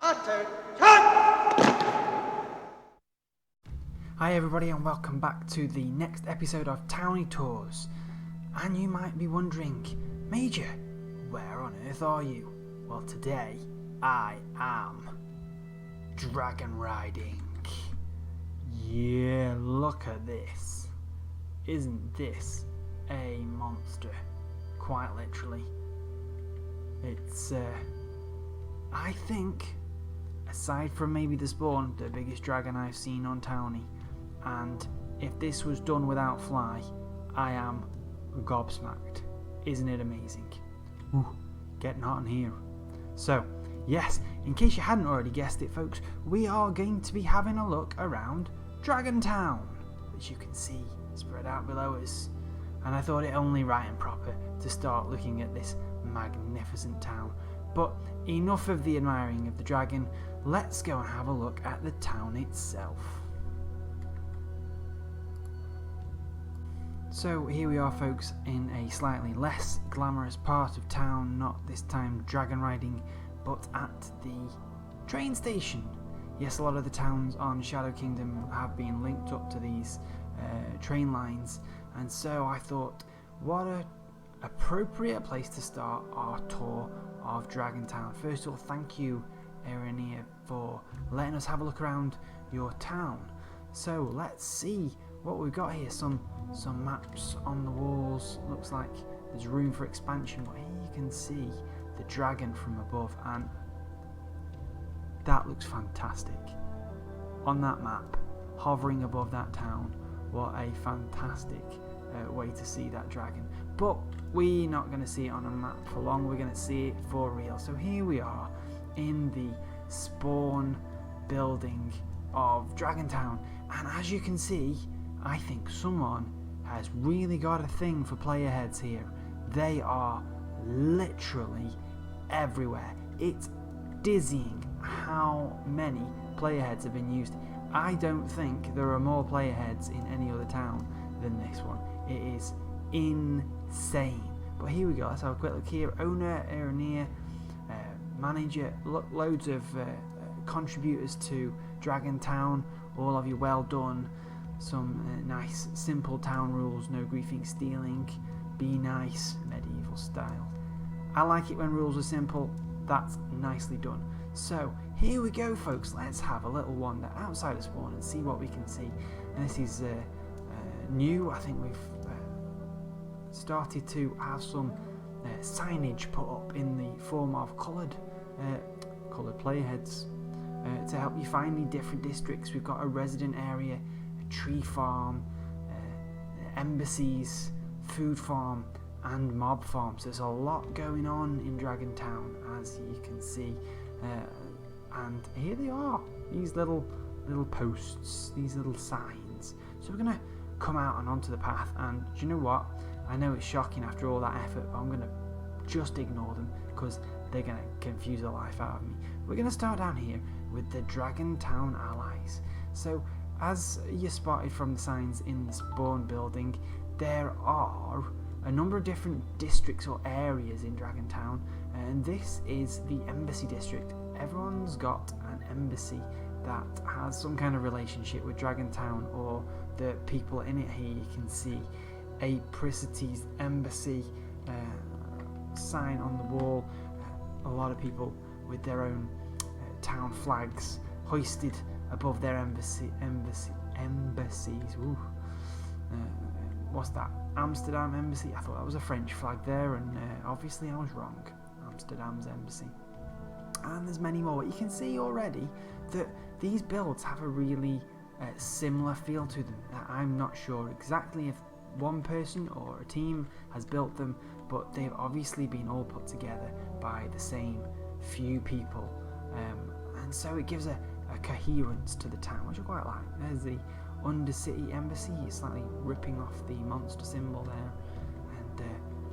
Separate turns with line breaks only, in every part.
Hi everybody and welcome back to the next episode of Towny Tours. And you might be wondering, Major, where on earth are you? Well, today I am dragon riding. Yeah, look at this. Isn't this a monster? Quite literally. It's, I think, aside from maybe the spawn, the biggest dragon I've seen on Towny. And if this was done without fly, I am gobsmacked. Isn't it amazing? Ooh, getting hot in here. So, yes, in case you hadn't already guessed it, folks, we are going to be having a look around Dragon Town, which you can see spread out below us. And I thought it only right and proper to start looking at this magnificent town. But enough of the admiring of the dragon, let's go and have a look at the town itself. So here we are, folks, in a slightly less glamorous part of town, not this time dragon riding, but at the train station. Yes, a lot of the towns on Shadow Kingdom have been linked up to these train lines, and so I thought, what a appropriate place to start our tour of Dragon Town. First of all, thank you, Aerenia, for letting us have a look around your town. So let's see what we've got here. Some maps on the walls. Looks like there's room for expansion, but here you can see the dragon from above, and that looks fantastic on that map, hovering above that town. What a fantastic way to see that dragon. But we're not going to see it on a map for long, we're going to see it for real. So here we are in the spawn building of Dragon Town, and as you can see, I think someone has really got a thing for player heads here. They are literally everywhere. It's dizzying how many player heads have been used. I don't think there are more player heads in any other town than this one. It is insane. But here we go, let's have a quick look here. Owner, Aerenia, manager, loads of contributors to Dragon Town. All of you, well done. Some nice simple town rules: no griefing, stealing, be nice, medieval style. I like it when rules are simple. That's nicely done. So here we go, folks, let's have a little wander outside of spawn and see what we can see. And this is new. I think we've started to have some signage put up in the form of coloured playheads to help you find the different districts. We've got a resident area, a tree farm, embassies, food farm, and mob farms. There's a lot going on in Dragon Town, as you can see, and here they are, these little posts, these little signs. So we're gonna come out and onto the path, and do you know what? I know it's shocking after all that effort, but I'm gonna just ignore them because they're gonna confuse the life out of me. We're gonna start down here with the Dragon Town allies. So as you spotted from the signs in the spawn building, there are a number of different districts or areas in Dragon Town, and this is the embassy district. Everyone's got an embassy that has some kind of relationship with Dragon Town or the people in it. Here you can see a Pricity's embassy sign on the wall. A lot of people with their own town flags hoisted above their embassies. Ooh. What's that? Amsterdam embassy? I thought that was a French flag there, and obviously I was wrong. Amsterdam's embassy. And there's many more. You can see already that these builds have a really similar feel to them. I'm not sure exactly if one person or a team has built them, but they've obviously been all put together by the same few people, and so it gives a coherence to the town, which I quite like. There's the Undercity Embassy, slightly ripping off the monster symbol there, and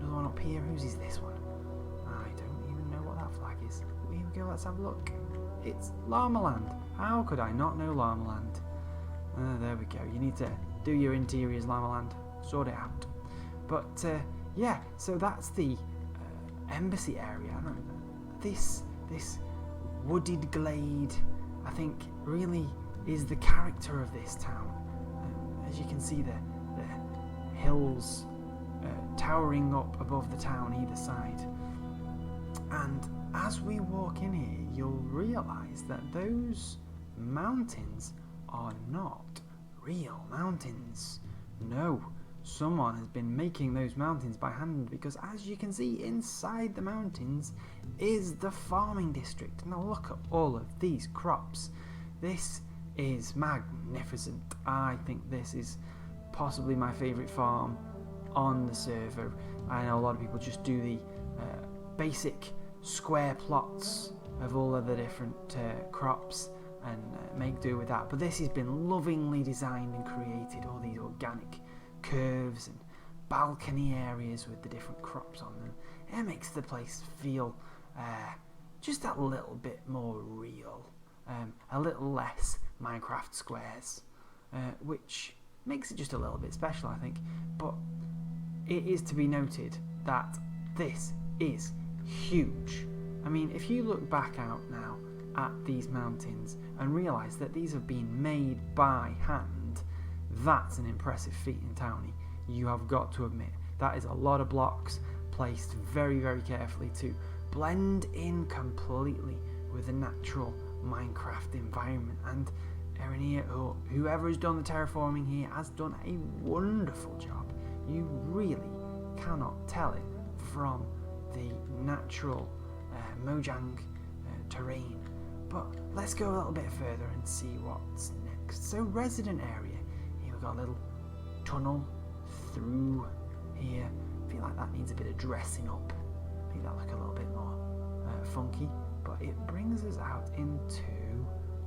another one up here. Whose is this one? I don't even know what that flag is. Here we go, let's have a look. It's Llamaland. How could I not know Llamaland? There we go. You need to do your interiors, Llamaland. Sort it out. But yeah, so that's the embassy area. This wooded glade, I think, really is the character of this town. As you can see, the hills towering up above the town either side. And as we walk in here, you'll realise that those mountains are not real mountains. No, someone has been making those mountains by hand, because as you can see, inside the mountains is the farming district. Now look at all of these crops. This is magnificent. I think this is possibly my favourite farm on the server. I know a lot of people just do the basic square plots of all of the different crops and make do with that, but this has been lovingly designed and created, all these organic curves and balcony areas with the different crops on them. It makes the place feel just a little bit more real, a little less Minecraft squares, which makes it just a little bit special, I think. But it is to be noted that this is huge. I mean, if you look back out now at these mountains and realise that these have been made by hand, that's an impressive feat in Towny. You have got to admit, that is a lot of blocks placed very, very carefully to blend in completely with the natural Minecraft environment. And Aerenia, or whoever has done the terraforming here, has done a wonderful job. You really cannot tell it from the natural Mojang terrain. But let's go a little bit further and see what's next. So, resident area. Here we've got a little tunnel through here. I feel like that needs a bit of dressing up. Make that look a little bit more funky. But it brings us out into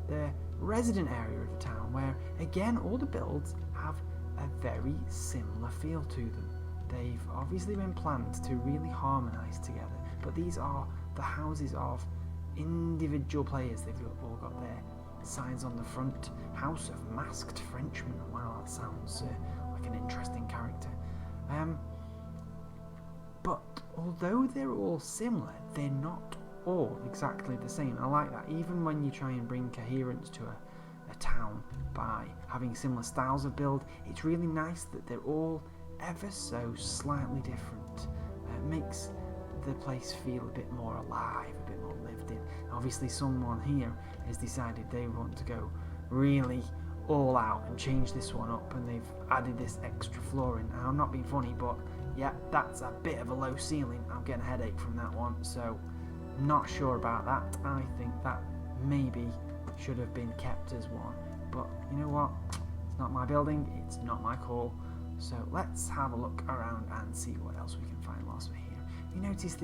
the resident area of the town, where again all the builds have a very similar feel to them. They've obviously been planned to really harmonise together, but these are the houses of individual players. They've all got their signs on the front. House of Masked Frenchmen. Wow, that sounds like an interesting character. But although they're all similar, they're not all exactly the same. I like that. Even when you try and bring coherence to a town by having similar styles of build, it's really nice that they're all ever so slightly different. It makes the place feel a bit more alive, a bit more lived in. Obviously someone here has decided they want to go really all out and change this one up, and they've added this extra floor in. Now, I'm not being funny, but yeah, that's a bit of a low ceiling. I'm getting a headache from that one, so not sure about that. I think that maybe should have been kept as one, but you know what, it's not my building, it's not my call. So let's have a look around and see what else we can find whilst we're here. You notice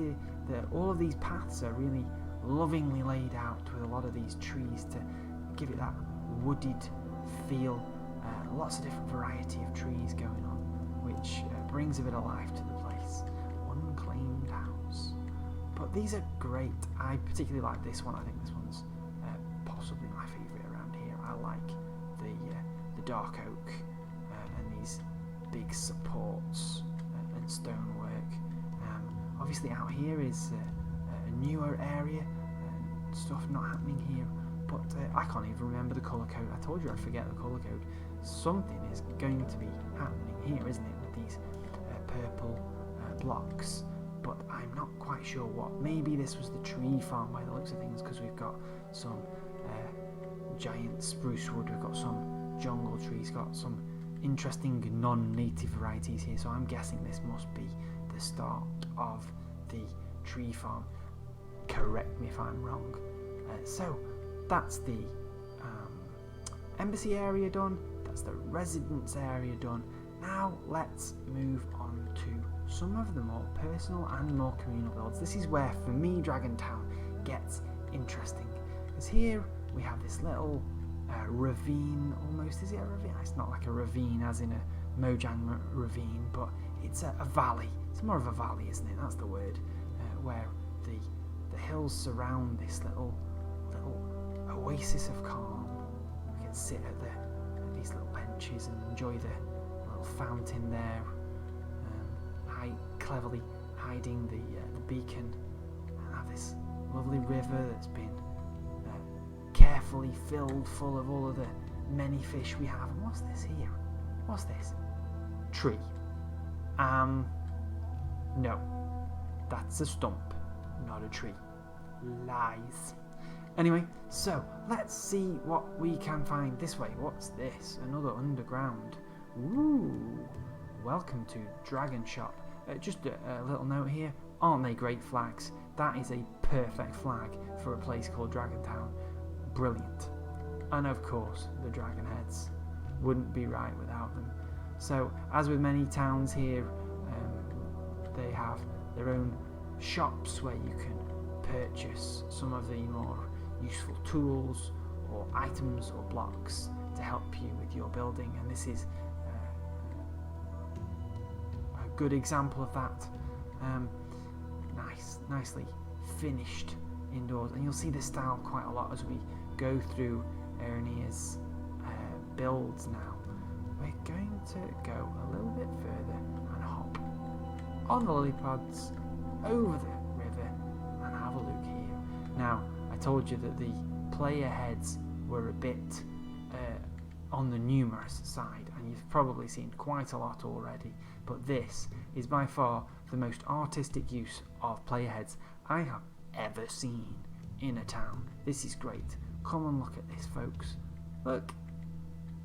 all of these paths are really lovingly laid out with a lot of these trees to give it that wooded feel. Lots of different variety of trees going on, which brings a bit of life to the place. Unclaimed house. But these are great. I particularly like this one. I think this one's possibly my favourite around here. I like the dark oak and these big supports and stonework. Obviously out here is a newer area and stuff not happening here, but I can't even remember the colour code. I told you I'd forget the colour code. Something is going to be happening here, isn't it, with these purple blocks, but I'm not quite sure what. Maybe this was the tree farm by the looks of things, because we've got some giant spruce wood, we've got some jungle trees, got some interesting non-native varieties here, so I'm guessing this must be the start of the tree farm. Correct me if I'm wrong. So that's the embassy area done, that's the residence area done. Now let's move on to some of the more personal and more communal builds. This is where, for me, Dragon Town gets interesting, because here we have this little ravine almost. Is it a ravine? It's not like a ravine as in a Mojang ravine, but it's a valley. It's more of a valley, isn't it? That's the word. Where the hills surround this little oasis of calm. We can sit at these little benches and enjoy the little fountain there, cleverly hiding the beacon, and have this lovely river that's been carefully filled full of all of the many fish we have. And what's this here? What's this? Tree. No. That's a stump, not a tree. Lies. Anyway, so let's see what we can find this way. What's this? Another underground. Ooh. Welcome to Dragon Shop. Just a little note here. Aren't they great flags? That is a perfect flag for a place called Dragontown. Brilliant. And of course, the dragon heads. Wouldn't be right without them. So, as with many towns here, they have their own shops where you can purchase some of the more useful tools or items or blocks to help you with your building, and this is a good example of that. Nicely finished indoors, and you'll see this style quite a lot as we go through Aerenia's builds now. We're going to go a little bit further and hop on the lily pads over the river and have a look here. Now, I told you that the player heads were a bit on the numerous side, and you've probably seen quite a lot already, but this is by far the most artistic use of player heads I have ever seen in a town. This is great. Come and look at this, folks. Look,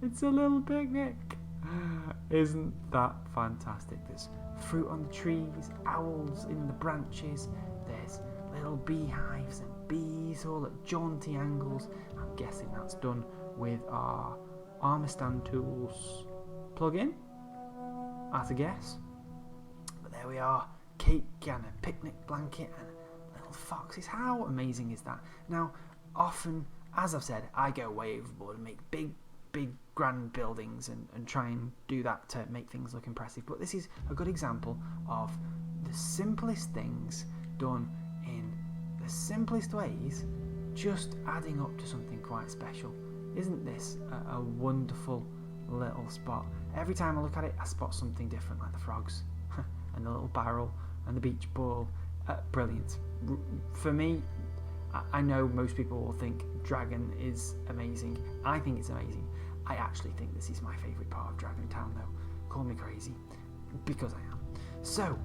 it's a little picnic. Isn't that fantastic? There's fruit on the trees, owls in the branches, there's little beehives and bees all at jaunty angles. I'm guessing that's done with our armour stand tools plug-in, at a guess. But there we are, cake and a picnic blanket and little foxes. How amazing is that? Now, often, as I've said, I go way overboard and make big grand buildings and try and do that to make things look impressive, but this is a good example of the simplest things done in the simplest ways, just adding up to something quite special. Isn't this a wonderful little spot? Every time I look at it, I spot something different, like the frogs and the little barrel and the beach ball. Brilliant. For me, I know most people will think Dragon is amazing. I think it's amazing. I actually think this is my favourite part of Dragontown, though. Call me crazy, because I am. So,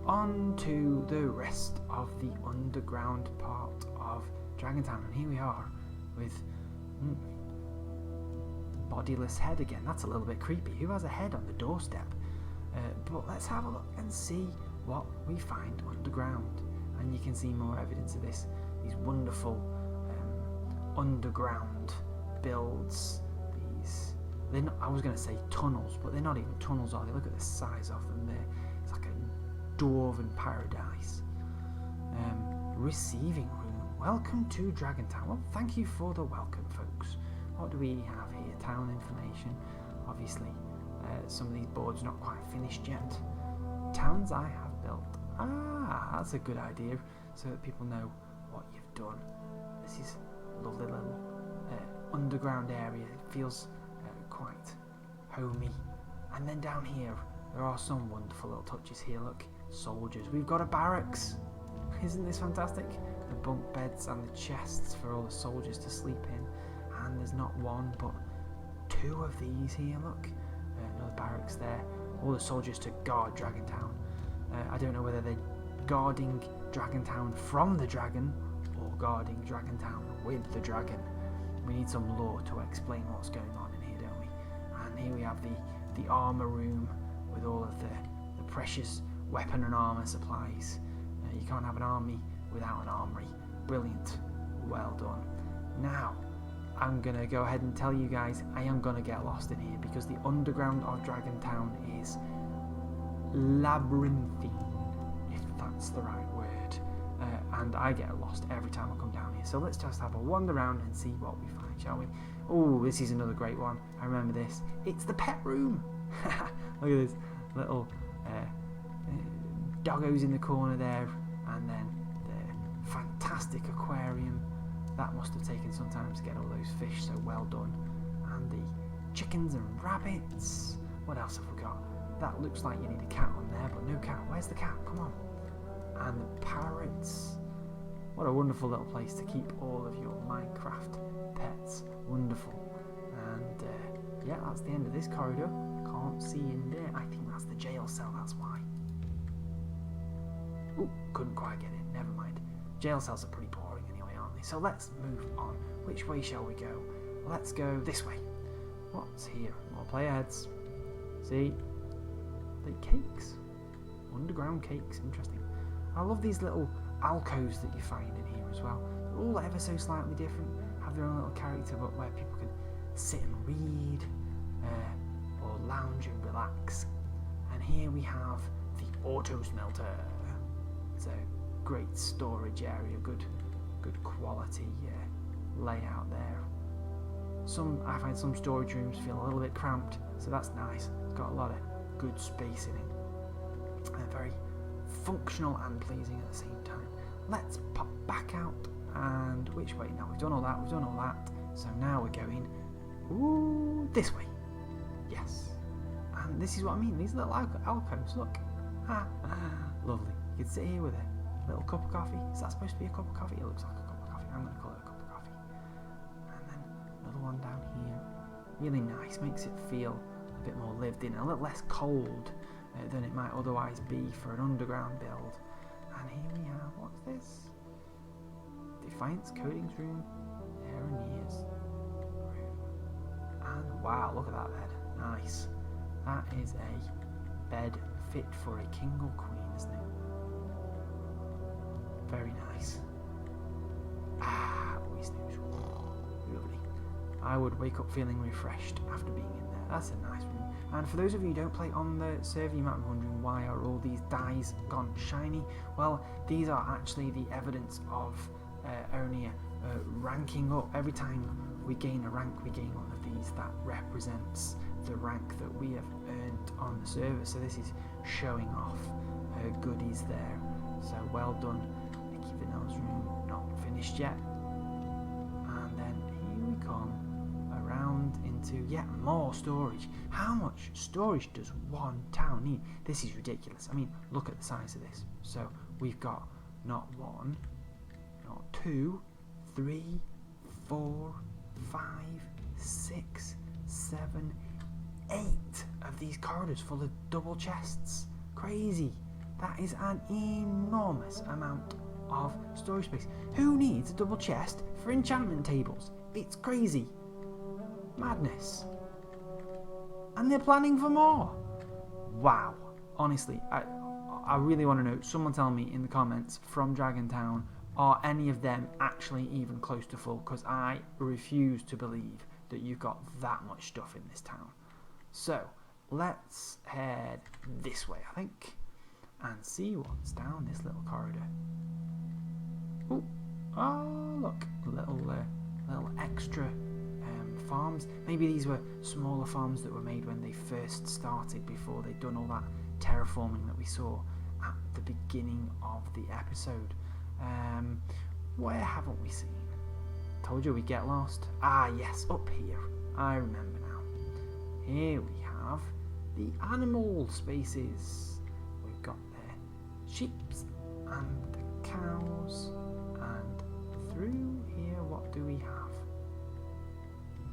on to the rest of the underground part of Dragontown, and here we are with bodiless head again. That's a little bit creepy. Who has a head on the doorstep? But let's have a look and see what we find underground, and you can see more evidence of this. These wonderful underground builds. They're not, I was going to say tunnels, but they're not even tunnels, are they? Look at the size of them there. It's like a dwarven paradise. Receiving room. Welcome to Dragontown. Well, thank you for the welcome, folks. What do we have here? Town information. Obviously, some of these boards are not quite finished yet. Towns I have built. That's a good idea, so that people know what you've done. This is a lovely little underground area. It feels quite homey. And then down here, there are some wonderful little touches here. Look, soldiers. We've got a barracks. Isn't this fantastic? The bunk beds and the chests for all the soldiers to sleep in. And there's not one, but two of these here. Look, another barracks there. All the soldiers to guard Dragontown. I don't know whether they're guarding Dragontown from the dragon or guarding Dragontown with the dragon. We need some lore to explain what's going on in here, don't we? And here we have the armour room with all of the precious weapon and armour supplies. You can't have an army without an armoury. Brilliant. Well done. Now, I'm going to go ahead and tell you guys I am going to get lost in here because the underground of Dragontown is labyrinthine, if that's the right word. And I get lost every time I come down here. So let's just have a wander around and see what we find, shall we? Oh, this is another great one. I remember this. It's the pet room. Look at this little doggos in the corner there, and then the fantastic aquarium. That must have taken some time to get all those fish, so well done. And the chickens and rabbits. What else have we got? That looks like you need a cat on there, but no cat. Where's the cat? Come on. And the parrots. What a wonderful little place to keep all of your Minecraft pet that's the end of this corridor. Can't see in there. I think that's the jail cell, that's why. Ooh, couldn't quite get in. Never mind. Jail cells are pretty boring anyway, aren't they? So let's move on. Which way shall we go? Let's go this way. What's here? More player heads. See? The cakes. Underground cakes. Interesting. I love these little alcoves that you find in here as well. They're all ever so slightly different. Have their own little character, but where people can sit and read or lounge and relax. And here we have the auto smelter. It's a great storage area, good quality layout there. I find some storage rooms feel a little bit cramped, so that's nice. It's got a lot of good space in it. And very functional and pleasing at the same time. Let's pop back out, and which way now? We've done all that, so now we're going this way. Yes. And this is what I mean, these little alcoves, look. Lovely. You can sit here with a little cup of coffee. Is that supposed to be a cup of coffee? It looks like a cup of coffee. I'm going to call it a cup of coffee. And then another one down here. Really nice, makes it feel a bit more lived in, a little less cold than it might otherwise be for an underground build. And here we have, what's this? Defiance Coding's room, Aerenia's room. And wow, look at that bed, nice. That is a bed fit for a king or queen, isn't it? Very nice. We snooze. Lovely. I would wake up feeling refreshed after being in there. That's a nice room. And for those of you who don't play on the server, you might be wondering why are all these dies gone shiny? Well, these are actually the evidence of Aerenia ranking up. Every time we gain a rank, we gain one of these that represents the rank that we have earned on the server. So this is showing off her goodies there. So well done. Nicky Vanilla's room not finished yet. And then here we come around into yet more storage. How much storage does one town need? This is ridiculous. I mean, look at the size of this. So we've got not one, not two, 3, 4, 5, 6, 7, 8 of these corridors full of double chests. Crazy. That is an enormous amount of storage space. Who needs a double chest for enchantment tables? It's crazy. Madness. And they're planning for more. Wow. Honestly, I really want to know, someone tell me in the comments from Dragon Town, are any of them actually even close to full? Because I refuse to believe that you've got that much stuff in this town. So, let's head this way, I think, and see what's down this little corridor. Ooh. Oh, look, little extra farms. Maybe these were smaller farms that were made when they first started, before they'd done all that terraforming that we saw at the beginning of the episode. Where haven't we seen? Told you we get lost. Ah, yes, up here. I remember now. Here we have the animal spaces. We've got the sheep and the cows, and through here, what do we have?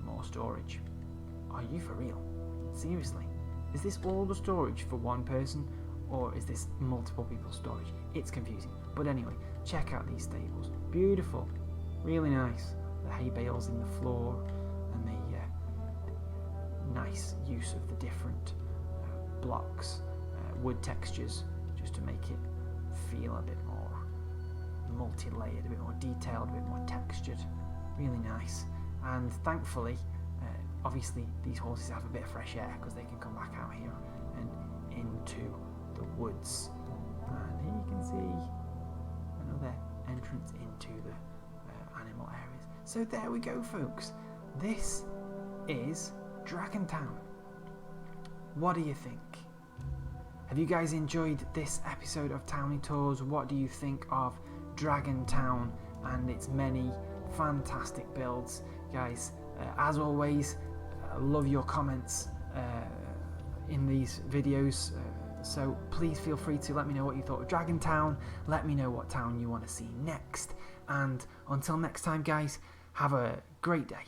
More storage. Are you for real? Seriously? Is this all the storage for one person, or is this multiple people's storage? It's confusing. But anyway, check out these stables. Beautiful. Really nice. The hay bales in the floor, and the nice use of the different blocks, wood textures, just to make it feel a bit more multi-layered, a bit more detailed, a bit more textured. Really nice. And thankfully, obviously these horses have a bit of fresh air because they can come back out here and into the woods. And here you can see another entrance into the animal areas. So there we go, folks. This is Dragon Town. What do you think? Have you guys enjoyed this episode of Towny Tours? What do you think of Dragon Town and its many fantastic builds? Guys, as always, I love your comments in these videos, so please feel free to let me know what you thought of Dragon Town. Let me know what town you want to see next, and until next time, guys, have a great day.